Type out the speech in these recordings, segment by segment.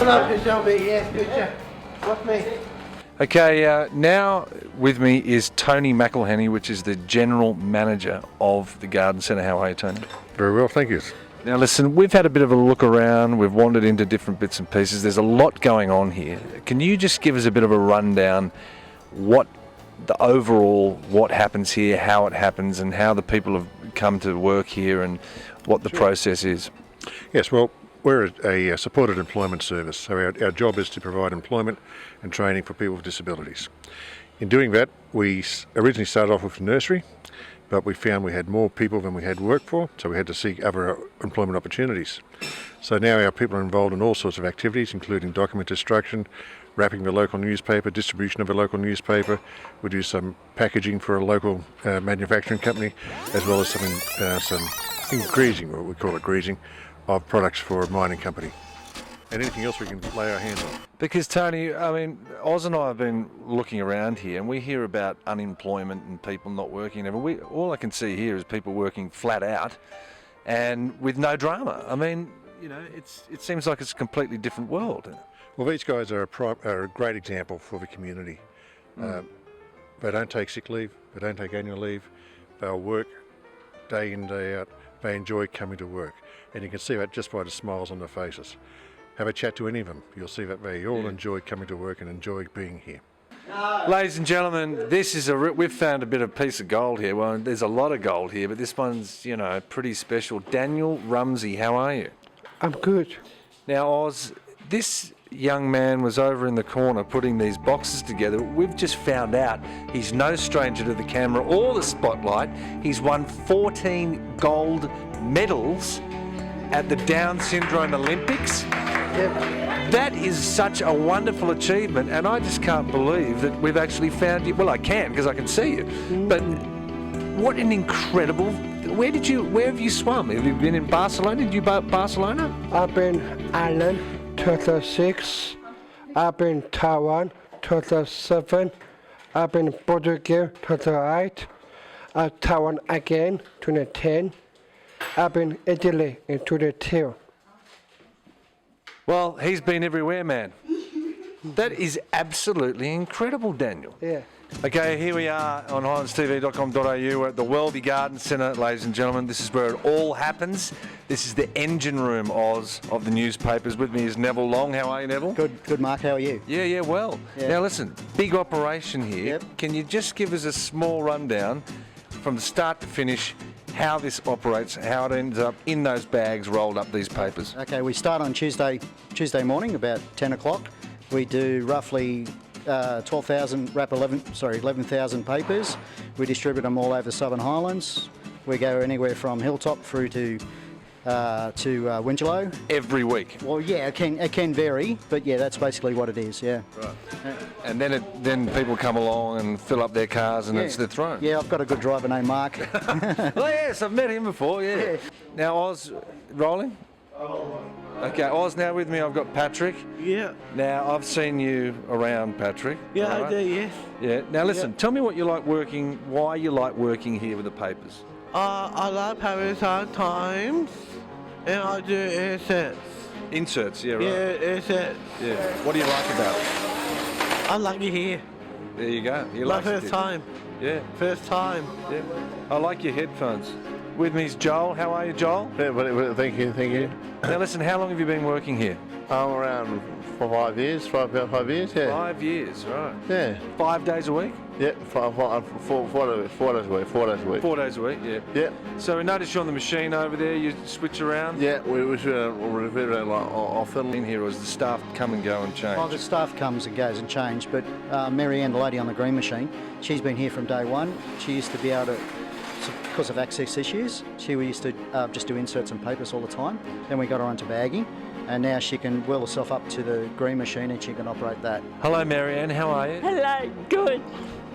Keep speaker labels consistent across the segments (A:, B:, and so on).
A: Welby, yeah, picture. What's me?
B: Okay, now with me is Tony McElhenney, which is the General Manager of the Garden Centre. How are you, Tony?
C: Very well, thank you.
B: Now listen, we've had a bit of a look around, we've wandered into different bits and pieces. There's a lot going on here. Can you just give us a bit of a rundown what happens here, how it happens, and how the people have come to work here and what the process is?
C: Yes, well, we're a supported employment service, so our job is to provide employment and training for people with disabilities. In doing that, we originally started off with nursery, but we found we had more people than we had work for, so we had to seek other employment opportunities. So now our people are involved in all sorts of activities, including document destruction, wrapping the local newspaper, distribution of a local newspaper. We do some packaging for a local manufacturing company, as well as some greasing, or we call it greasing, of products for a mining company. And anything else we can lay our hands on.
B: Because Tony, I mean, Oz and I have been looking around here and we hear about unemployment and people not working. All I can see here is people working flat out and with no drama. I mean, you know, it seems like it's a completely different world.
C: Well, these guys are a great example for the community. They don't take sick leave, they don't take annual leave, they'll work day in, day out. They enjoy coming to work, and you can see that just by the smiles on their faces. Have a chat to any of them, you'll see that they all enjoy coming to work and enjoy being here.
B: Ladies and gentlemen, this is we've found a bit of piece of gold here. Well, there's a lot of gold here, but this one's, you know, pretty special. Daniel Rumsey, how are you?
A: I'm good.
B: Now, Oz, this young man was over in the corner putting these boxes together. We've just found out he's no stranger to the camera or the spotlight. He's won 14 gold medals at the Down Syndrome Olympics.
A: Yep.
B: That is such a wonderful achievement, and I just can't believe that we've actually found you. Well, I can because I can see you, but what an incredible... Where have you swum? Have you been in Barcelona? Did you Barcelona?
A: I've been Ireland, 2006. I've been Taiwan, 2007. I've been Portugal, 2008. Taiwan again, 2010. I've been Italy in 2002.
B: Well, he's been everywhere, man. That is absolutely incredible, Daniel.
A: Yeah.
B: Okay, here we are on HighlandsTV.com.au. We're at the Welby Garden Centre, ladies and gentlemen. This is where it all happens. This is the engine room, Oz, of the newspapers. With me is Neville Long. How are you, Neville?
D: Good, Mark. How are you?
B: Yeah, well.
D: Yeah.
B: Now listen, big operation here.
D: Yep.
B: Can you just give us a small rundown from the start to finish, how this operates, how it ends up in those bags rolled up, these papers?
D: Okay, we start on Tuesday morning about 10 o'clock. We do roughly 11,000 papers. We distribute them all over the Southern Highlands. We go anywhere from Hilltop through to Winslow.
B: Every week?
D: Well, yeah, it can vary, but yeah, that's basically what it is. Yeah.
B: Right. And then people come along and fill up their cars and they're thrown.
D: Yeah, I've got a good driver named Mark.
B: Oh yes, I've met him before. Yeah. Now Oz, rolling. Okay, Oz, now with me I've got Patrick.
E: Yeah.
B: Now I've seen you around, Patrick.
E: Yeah,
B: right?
E: I do, yes.
B: Yeah. Now listen, tell me what you like working, why you like working here with the papers.
E: I love having hard times, and I do inserts.
B: Inserts, yeah, right.
E: Yeah, inserts.
B: Yeah. What do you like about it?
E: I like it here.
B: There you go. You
E: My
B: like
E: first
B: it.
E: time.
B: Yeah.
E: First time.
B: Yeah. I like your headphones. With me is Joel. How are you, Joel?
F: Yeah, thank you.
B: Now listen, how long have you been working here?
F: I'm around for 5 years, about 5 years, yeah.
B: 5 years, right.
F: Yeah.
B: 5 days a week?
F: Yeah, 4 days a week.
B: 4 days a week, yeah.
F: Yeah.
B: So we noticed you're on the machine over there, you switch around?
F: Yeah, we repeat it often.
B: In here, or does the staff come and go and change?
D: Well, the staff comes and goes and change, but Mary Ann, the lady on the green machine, she's been here from day one. She used to be able to, because of access issues, she used to just do inserts and papers all the time. Then we got her onto bagging, and now she can wheel herself up to the green machine and she can operate that.
B: Hello, Marianne, how are you?
G: Hello, good.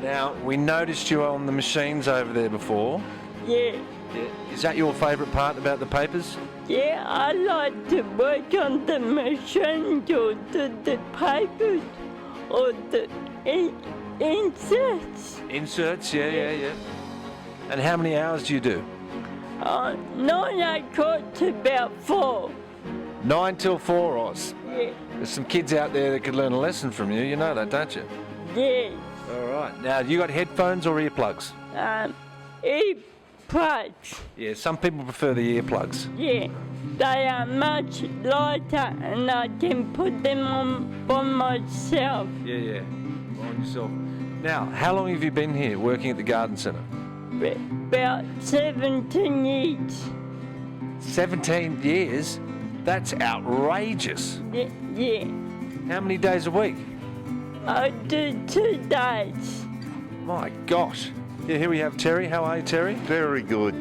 B: Now, we noticed you on the machines over there before.
G: Yeah.
B: Is that your favourite part about the papers?
G: Yeah, I like to work on the machine or the papers or the inserts.
B: Inserts, yeah. And how many hours do you do?
G: 9 o'clock to about 4.
B: 9 till 4, Oz.
G: Yeah.
B: There's some kids out there that could learn a lesson from you. You know that, don't you?
G: Yes.
B: All right. Now, you got headphones or earplugs?
G: Earplugs.
B: Yeah, some people prefer the earplugs.
G: Yeah. They are much lighter and I can put them on by myself.
B: Yeah. On yourself. Now, how long have you been here working at the garden centre?
G: About 17 years.
B: 17 years? That's outrageous.
G: Yeah.
B: How many days a week?
G: I do 2 days.
B: My gosh. Yeah, here we have Terry. How are you, Terry?
F: Very good.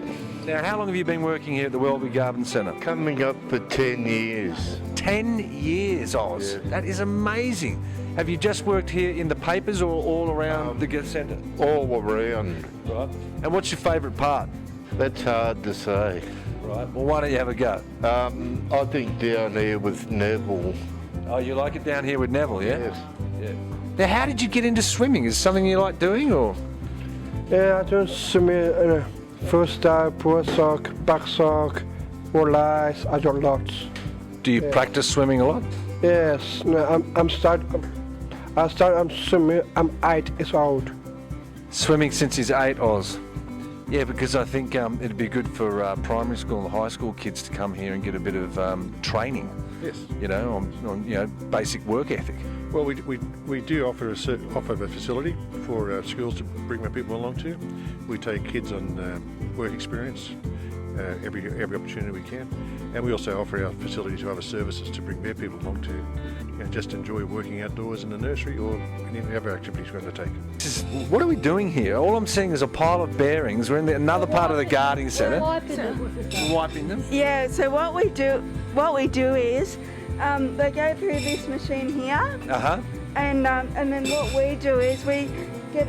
B: Now, how long have you been working here at the Welby Garden Centre?
F: Coming up for 10 years.
B: 10 years, Oz.
F: Yeah.
B: That is amazing. Have you just worked here in the papers or all around the centre?
F: All around.
B: Right. And what's your favourite part?
F: That's hard to say.
B: Right. Well, why don't you have a go?
F: I think down there with Neville.
B: Oh, you like it down here with Neville, yeah?
F: Yes.
B: Yeah. Now, how did you get into swimming? Is it something you like doing, or?
A: Yeah, I do swimming in a freestyle, pool sock, back sock, all lies. I do lots.
B: Do you practice swimming a lot?
A: Yes, no, I'm swimming. I'm 8 years old.
B: Swimming since he's 8, Oz. Yeah, because I think it'd be good for primary school and high school kids to come here and get a bit of training.
C: Yes.
B: You know, on basic work ethic.
C: Well, we do offer a facility for schools to bring their people along to. We take kids on work experience every opportunity we can, and we also offer our facility to other services to bring their people along to, just enjoy working outdoors in the nursery or any other activities we undertake.
B: What are we doing here? All I'm seeing is a pile of bearings. We're in another part of the gardening centre. Wiping them.
H: Yeah, so what we do is they go through this machine here, and then what we do is we get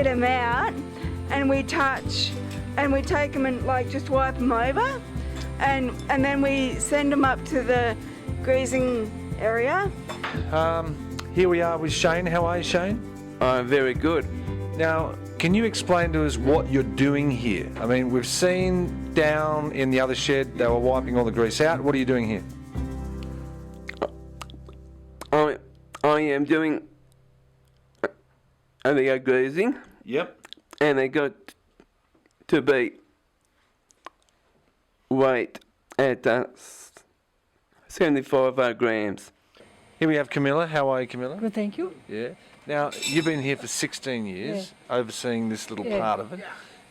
H: them out, and we touch, and we take them and just wipe them over, and then we send them up to the greasing area.
B: Here we are with Shane. How are you, Shane?
I: I'm very good.
B: Now, can you explain to us what you're doing here? I mean, we've seen down in the other shed they were wiping all the grease out. What are you doing here?
I: I am doing. And they go grazing.
B: Yep.
I: And they got to be weight at 75 grams.
B: Here we have Camilla. How are you, Camilla?
J: Good, thank you.
B: Yeah. Now, you've been here for 16 years, overseeing this little part of it.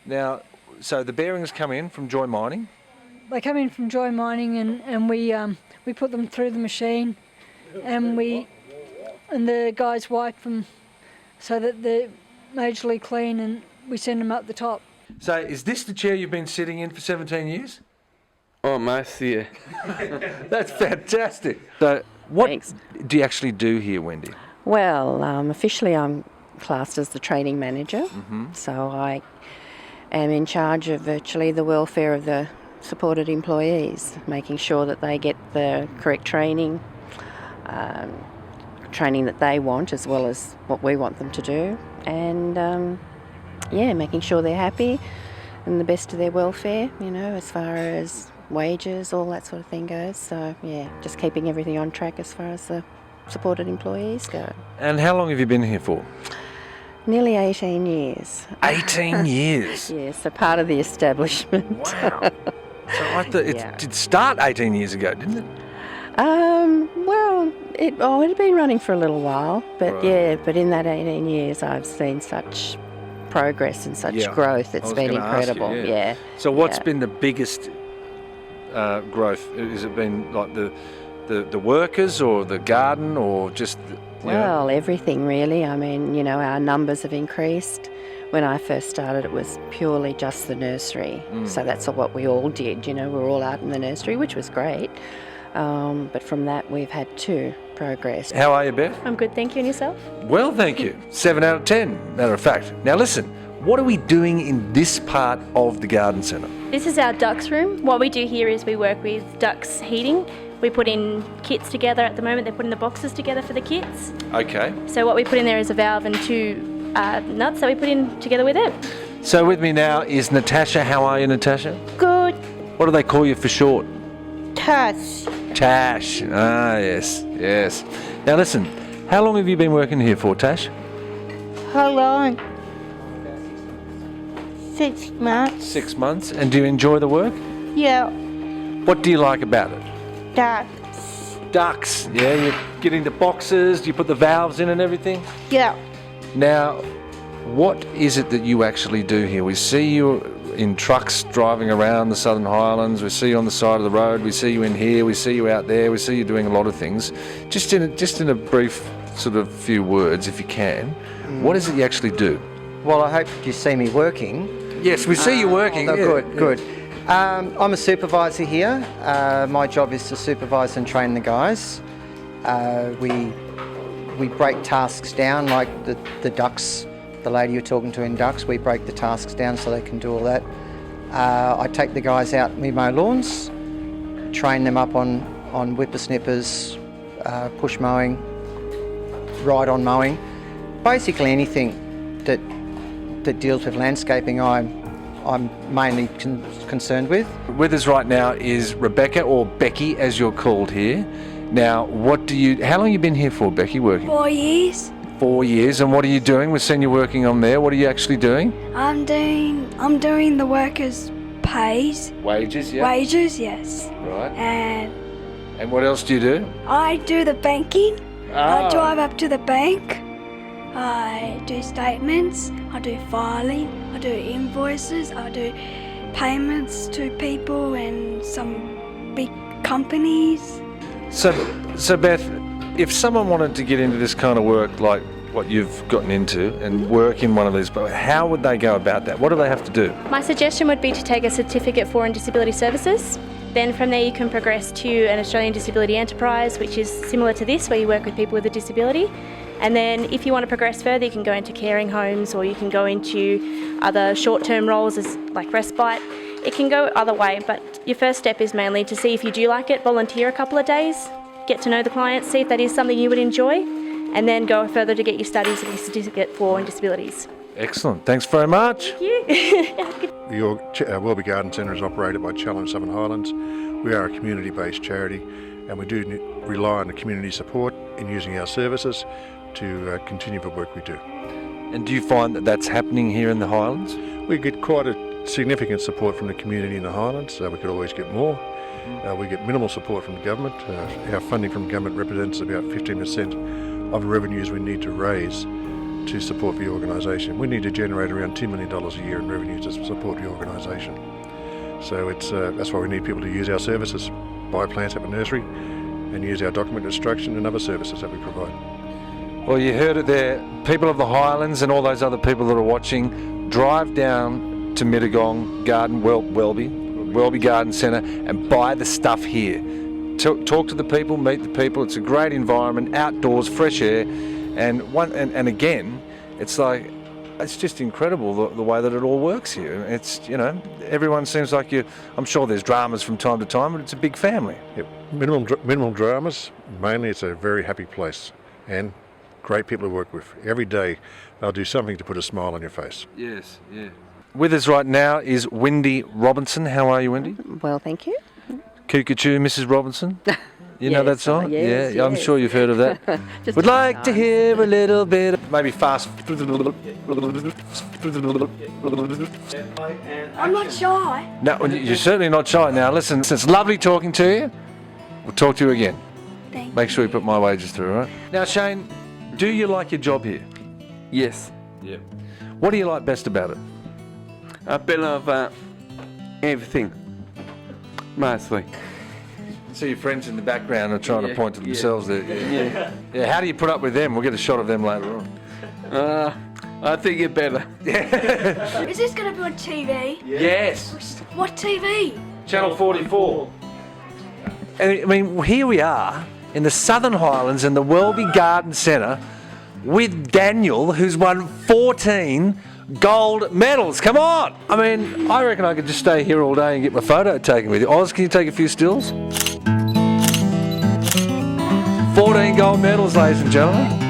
B: Now, so the bearings come in from Joy Mining.
J: They come in from Joy Mining, and we put them through the machine, and the guys wipe them so that they're majorly clean, and we send them up the top.
B: So, is this the chair you've been sitting in for 17 years?
I: Almost, yeah.
B: That's fantastic. So, what do you actually do here, Wendy?
K: Well, officially I'm classed as the training manager, so I am in charge of virtually the welfare of the supported employees, making sure that they get the correct training that they want as well as what we want them to do, and making sure they're happy and the best of their welfare, as far as wages, all that sort of thing goes. So, just keeping everything on track as far as the supported employees go.
B: And how long have you been here for?
K: Nearly 18 years.
B: 18 years?
K: Yes, so part of the establishment.
B: Wow. So I thought it did start 18 years ago, didn't it?
K: Well, it had been running for a little while, but but in that 18 years I've seen such progress and such growth. It's been incredible.
B: So what's been the biggest growth? Has it been like the workers or the garden or just...
K: Well, everything really. I mean, our numbers have increased. When I first started, it was purely just the nursery. So that's what we all did. We're all out in the nursery, which was great. But from that, we've had to progress.
B: How are you, Beth?
L: I'm good, thank you. And yourself?
B: Well, thank you. 7 out of 10, matter of fact. Now listen, what are we doing in this part of the garden centre?
L: This is our ducks room. What we do here is we work with ducks heating. We put in kits together. At the moment, they're putting the boxes together for the kits.
B: Okay.
L: So what we put in there is a valve and 2 nuts that we put in together with it.
B: So with me now is Natasha. How are you, Natasha?
L: Good.
B: What do they call you for short?
E: Tash.
B: Tash. Ah, yes, yes. Now listen, how long have you been working here for, Tash?
E: How long? 6 months.
B: 6 months. And do you enjoy the work?
E: Yeah.
B: What do you like about it?
E: Ducks.
B: Ducks. Yeah, you're getting the boxes, do you put the valves in and everything?
E: Yeah.
B: Now, what is it that you actually do here? We see you in trucks driving around the Southern Highlands, we see you on the side of the road, we see you in here, we see you out there, we see you doing a lot of things. Just in a brief sort of few words, if you can, what is it you actually do?
M: Well, I hope you see me working.
B: Yes, we see you working.
M: Oh,
B: yeah,
M: good, good. I'm a supervisor here. My job is to supervise and train the guys. We break tasks down, like the ducks, the lady you're talking to in ducks, we break the tasks down so they can do all that. I take the guys out and we mow lawns, train them up on whippersnippers, push mowing, ride-on mowing, basically anything that deals with landscaping I'm mainly concerned with.
B: With us right now is Rebecca, or Becky as you're called here. Now, how long have you been here for, Becky, working?
N: 4 years.
B: 4 years, and what are you doing? We've seen you working on there. What are you actually doing?
N: I'm doing the workers' pays.
B: Wages, yeah?
N: Wages, yes.
B: Right.
N: And
B: what else do you do?
N: I do the banking.
B: Ah.
N: I drive up to the bank. I do statements. I do filing. I do invoices. I do payments to people and some big companies.
B: So Beth, if someone wanted to get into this kind of work like what you've gotten into and work in one of these, how would they go about that? What do they have to do?
L: My suggestion would be to take a certificate for in disability services. Then from there you can progress to an Australian Disability Enterprise, which is similar to this, where you work with people with a disability. And then if you want to progress further, you can go into caring homes, or you can go into other short-term roles as like respite. It can go either way, but your first step is mainly to see if you do like it, volunteer a couple of days, get to know the clients, see if that is something you would enjoy, and then go further to get your studies and your certificate for disabilities.
B: Excellent. Thanks very much.
L: Thank you.
C: Your Welby Garden Centre is operated by Challenge Southern Highlands. We are a community-based charity, and we do rely on the community support in using our services to continue the work we do.
B: And do you find that that's happening here in the Highlands?
C: We get quite a significant support from the community in the Highlands. We could always get more. We get minimal support from the government. Our funding from government represents about 15% of the revenues we need to raise to support the organisation. We need to generate around $2 million a year in revenue to support the organisation. So that's why we need people to use our services, buy plants at the nursery, and use our document instruction and other services that we provide.
B: Well, you heard it there. People of the Highlands and all those other people that are watching, drive down to Mittagong Garden, Welby Garden Centre, and buy the stuff here. Talk to the people, meet the people. It's a great environment, outdoors, fresh air, and again, it's just incredible the way that it all works here. It's, everyone seems like I'm sure there's dramas from time to time, but it's a big family.
C: Yep. Minimal dramas. Mainly, it's a very happy place, and great people to work with. Every day they'll do something to put a smile on your face.
B: Yes, yeah. With us right now is Wendy Robinson. How are you, Wendy?
K: Well, thank you.
B: Cuckoo, Mrs. Robinson. You know that song?
K: Yes,
B: I'm sure you've heard of that. Would like to hear a little bit, maybe fast.
N: I'm not shy.
B: No, you're certainly not shy. Now listen, it's lovely talking to you. We'll talk to you again.
N: Thank
B: Make sure you put my wages through, all right? Now, Shane, do you like your job here?
I: Yes.
B: Yeah. What do you like best about it?
I: A bit of everything, mostly.
B: See your friends in the background are trying to point to themselves there.
I: Yeah.
B: Yeah. How do you put up with them? We'll get a shot of them later on.
I: I think you're better.
N: Is this going to be on TV?
B: Yes.
N: What TV?
B: Channel 44. I mean, here we are in the Southern Highlands in the Welby Garden Centre with Daniel, who's won 14 gold medals. Come on! I mean, I reckon I could just stay here all day and get my photo taken with you. Oz, can you take a few stills? 14 gold medals, ladies and gentlemen.